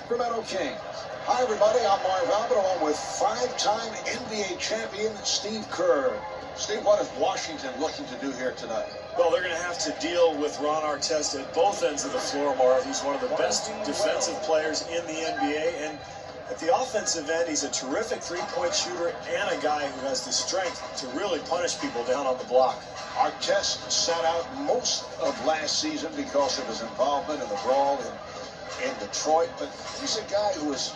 Sacramento Kings. Hi, everybody. I'm Marv Albert, along with five-time NBA champion Steve Kerr. Steve, what is Washington looking to do here tonight? Well, they're going to have to deal with Ron Artest at both ends of the floor, Marv. He's one of the best defensive players in the NBA, and at the offensive end, he's a terrific three-point shooter and a guy who has the strength to really punish people down on the block. Artest sat out most of last season because of his involvement in the brawl in Detroit, but he's a guy who has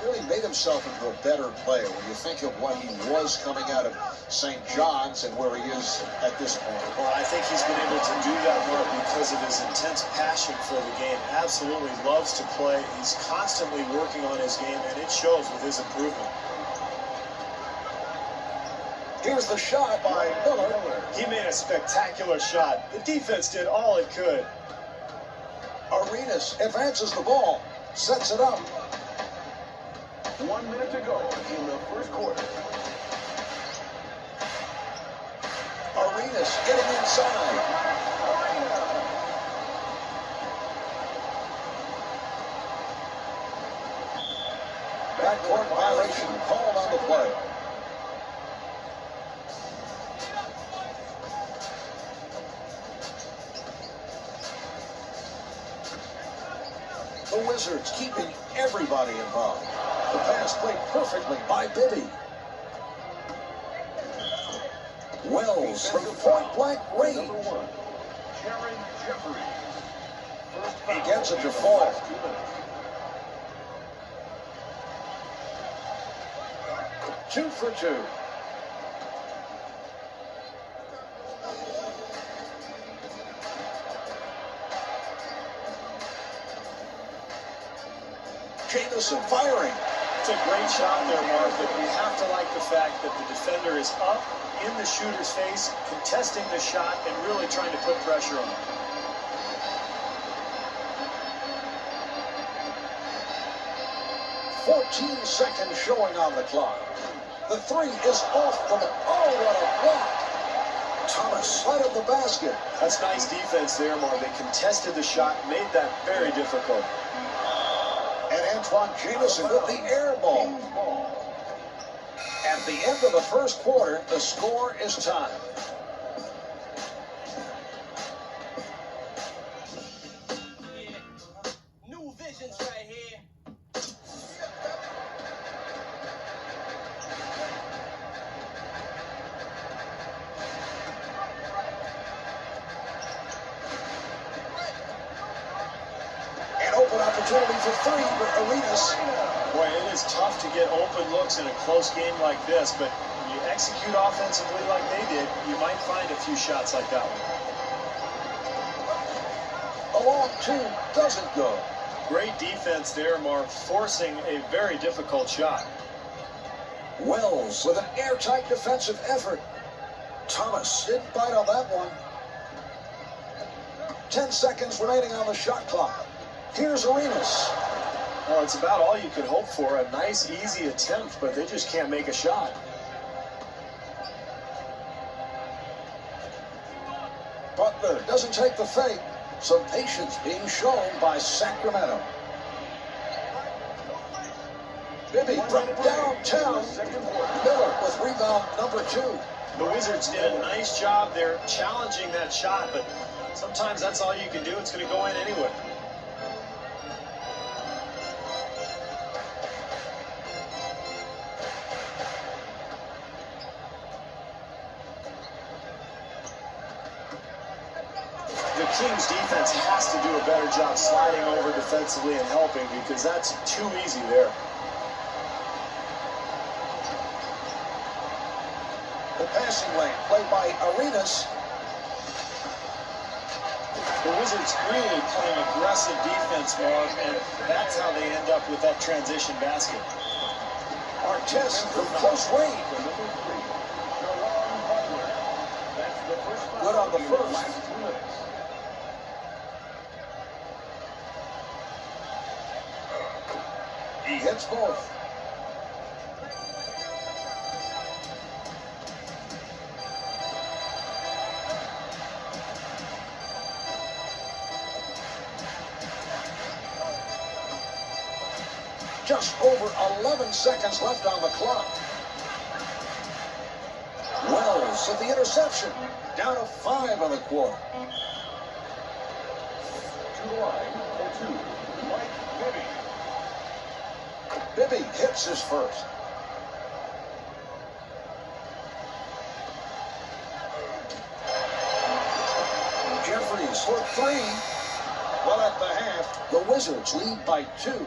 really made himself into a better player when you think of what he was coming out of St. John's and where he is at this point. Well, I think he's been able to do that, Mark, because of his intense passion for the game. Absolutely loves to play. He's constantly working on his game, and it shows with his improvement. Here's the shot by Miller. He made a spectacular shot. The defense did all it could. Arenas advances the ball, sets it up. 1 minute to go in the first quarter. Arenas getting inside. Backcourt violation called on the play. The Wizards keeping everybody involved. The pass played perfectly by Bibby. Wells from point-blank range. He gets it to fall. Two for two. Jamison firing. It's a great shot there, Mark, but we have to like the fact that the defender is up in the shooter's face, contesting the shot, and really trying to put pressure on him. "14 seconds showing on the clock. The three is off from it. Oh, what a block. Thomas right at the basket. That's nice defense there, Mark. They contested the shot, made that very difficult. And Antoine Jamison with the air ball. At the end of the first quarter, the score is tied. New visions right here. An open opportunity for three for Arenas. Boy, it is tough to get open looks in a close game like this, but when you execute offensively like they did, you might find a few shots like that one. A long two doesn't go. Great defense there, Mark, forcing a very difficult shot. Wells with an airtight defensive effort. Thomas didn't bite on that one. 10 seconds remaining on the shot clock. Here's Arenas. Well, it's about all you could hope for. A nice, easy attempt, but they just can't make a shot. Butler doesn't take the fake. Some patience being shown by Sacramento. Bibby from downtown. Miller with rebound number 2. The Wizards did a nice job there challenging that shot, but sometimes that's all you can do. It's going to go in anyway. The Kings defense has to do a better job sliding over defensively and helping, because that's too easy there. The passing lane played by Arenas. The Wizards really playing aggressive defense, Mark, and that's how they end up with that transition basket. Artest from close range. Good on the first. He hits both. Just over 11 seconds left on the clock. Wells at the interception. Down to 5 on the quarter. To the line for 2, Mike Bibby. Bibby hits his first. Jeffries for 3. Well, at the half, the Wizards lead by 2.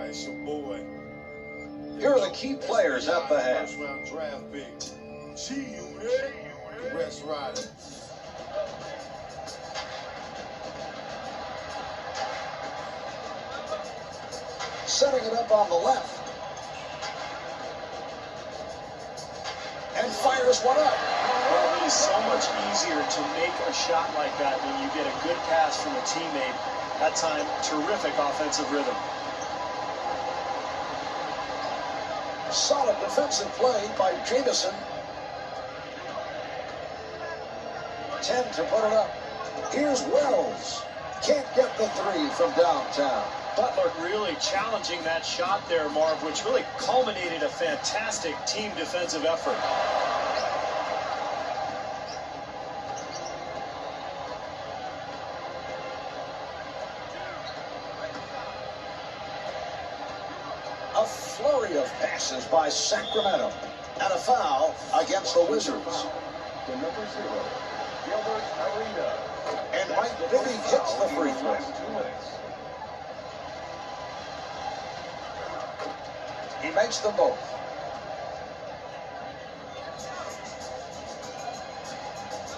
It's your boy. Here are the key players at the half. First round draft pick. G-Unit. West Rider. Setting it up on the left. And fires one up. Well, it is so much easier to make a shot like that when you get a good pass from a teammate. That time, terrific offensive rhythm. Solid defensive play by Jamison. 10 to put it up. Here's Wells. Can't get the 3 from downtown. Butler really challenging that shot there, Marv, which really culminated a fantastic team defensive effort. A flurry of passes by Sacramento. And a foul against the Wizards. The number 0, Gilbert Arena. And Mike Bibby hits the free throw. Last 2 minutes. He makes them both.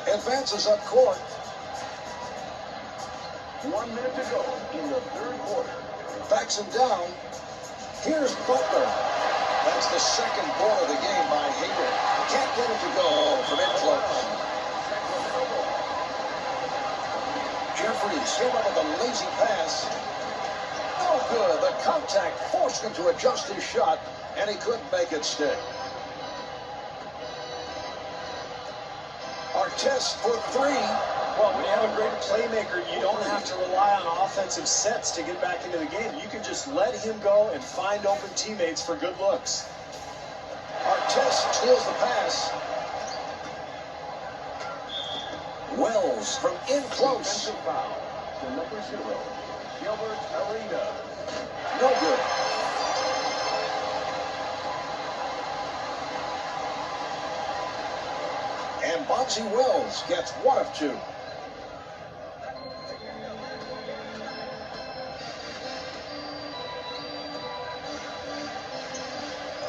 Advances up court. 1 minute to go in the third quarter. Backs him down. Here's Butler. That's the second ball of the game by Hayward. Can't get it to go from in close. Jeffries came up with a lazy pass. No good. The contact forced him to adjust his shot, and he couldn't make it stick. Artest for 3. Well, when you have a great playmaker, you don't have to rely on offensive sets to get back into the game. You can just let him go and find open teammates for good looks. Artest steals the pass. Wells from in close. Defensive foul. The number 0, Gilbert Arena. No good. And Bonzi Wells gets 1 of 2.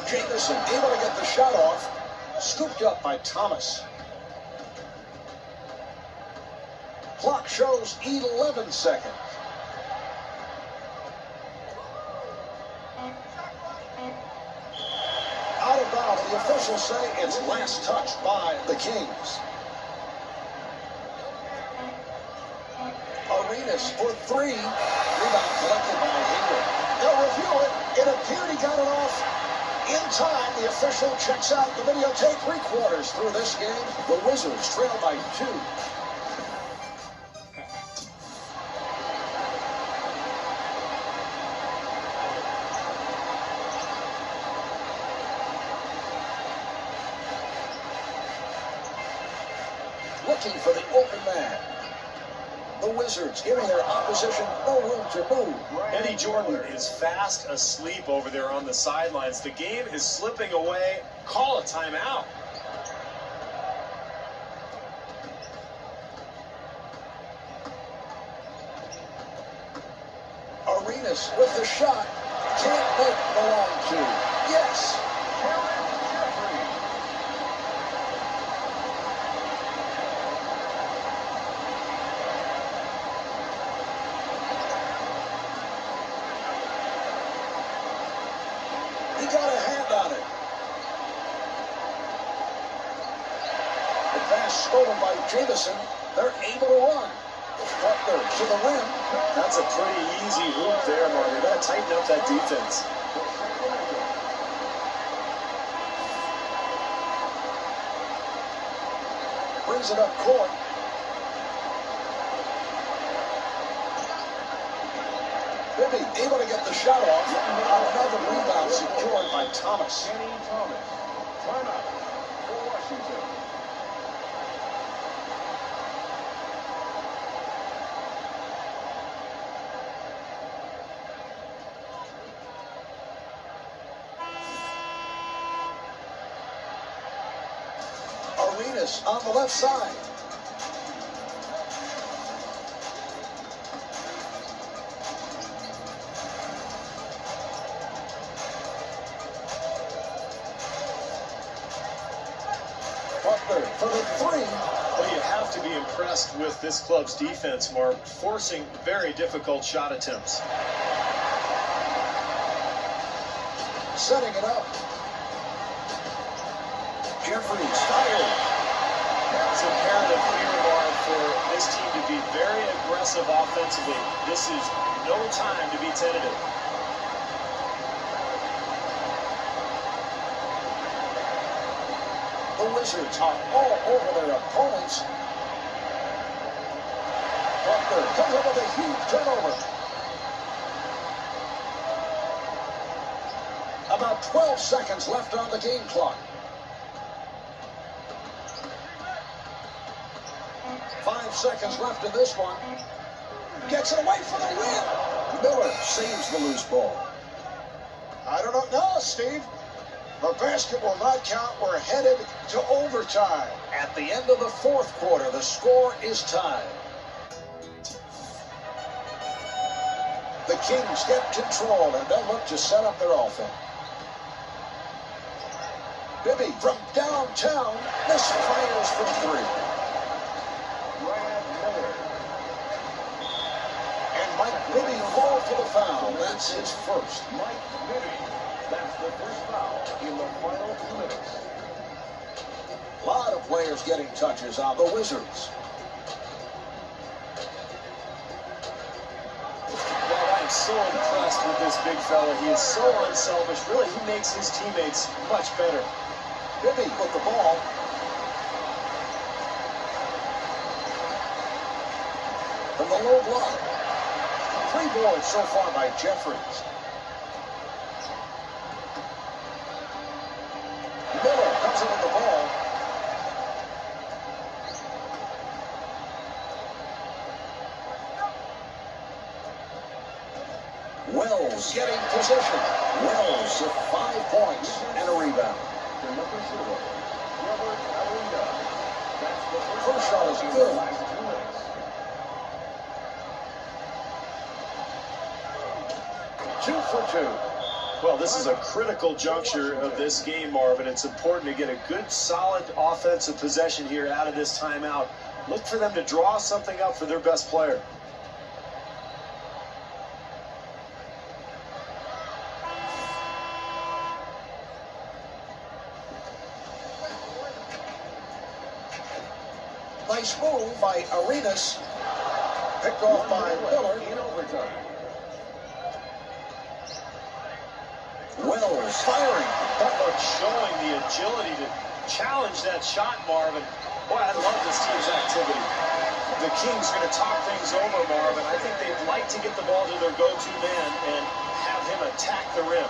Jamison able to get the shot off. Scooped up by Thomas. Clock shows 11 seconds. Out of bounds. The officials say it's last touched by the Kings. Arenas for 3. Rebound collected by Hayward. They'll review it. It appeared he got it off in time. The official checks out the videotape. 3/4 through this game. The Wizards trail by 2. Looking for the open man. The Wizards giving their opposition no room to move. Eddie Jordan is fast asleep over there on the sidelines. The game is slipping away. Call a timeout. Arenas with the shot. Can't make the long 2. Yes. He got a hand on it. The pass stolen by Jamison. They're able to run. Butler to the rim. That's a pretty easy hoop there, Mark. You got to tighten up that defense. brings it up court. Bibby able to get the shot off. Another rebound secured by Thomas. Kenny Thomas. Timeout for Washington. Arenas on the left side. Butler for the three. Well, you have to be impressed with this club's defense, Mark, forcing very difficult shot attempts. Setting it up. Jeffries fired. It's imperative here, Mark, for this team to be very aggressive offensively. This is no time to be tentative. The Wizards are all over their opponents. Butler comes up with a huge turnover. About 12 seconds left on the game clock. 5 seconds left in this one. Gets it away for the win. Miller saves the loose ball. I don't know, Steve. The basket will not count. We're headed to overtime. At the end of the fourth quarter, the score is tied. The Kings get control, and they'll look to set up their offense. Bibby from downtown misfires from three. Brad Miller. And Mike Bibby falls for the foul. That's his first. Mike Bibby. That's the first foul in the final 2 minutes. A lot of players getting touches on the Wizards. Well, I'm so impressed with this big fella. He is so unselfish. Really, he makes his teammates much better. Bibby with the ball. From the low block. 3 boards so far by Jeffries. Miller comes in with the ball. Wells getting position. Wells with 5 points and a rebound. To number 0, Robert Alenda. That's the First shot is in the good. last 2 minutes. 2 for 2. Well, this is a critical juncture of this game, Marvin. It's important to get a good, solid offensive possession here out of this timeout. Look for them to draw something up for their best player. Nice move by Arenas. Picked off by Miller. In overtime. Wells firing. Butler showing the agility to challenge that shot, Marvin. Boy, I love this team's activity. The Kings are going to talk things over, Marvin. I think they'd like to get the ball to their go-to man and have him attack the rim.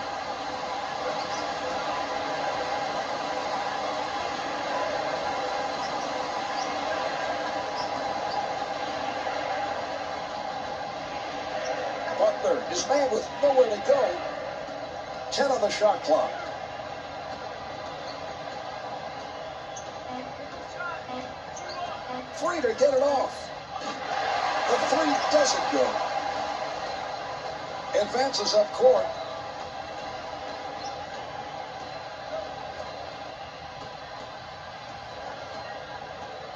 Butler is man with nowhere to go. 10 on the shot clock. Three to get it off. The three doesn't go. Advances up court.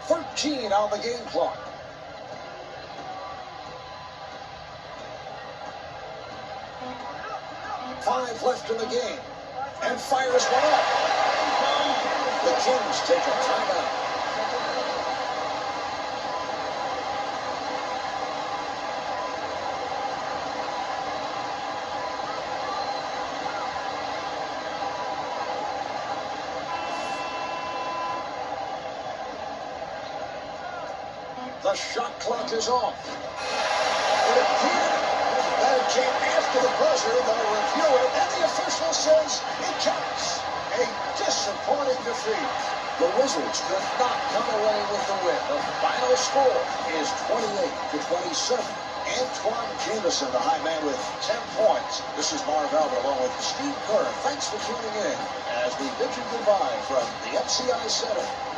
$13 on the game clock. $5 left in the game. And fires one up. The Kings take a timeout. The shot clock is off. It appeared that it came after the buzzer. They'll review it, and the official says it counts. A disappointing defeat. The Wizards could not come away with the win. The final score is 28-27. Antoine Jamison, the high man, with 10 points. This is Marv Albert along with Steve Kerr. Thanks for tuning in as we bid you goodbye from the MCI Center.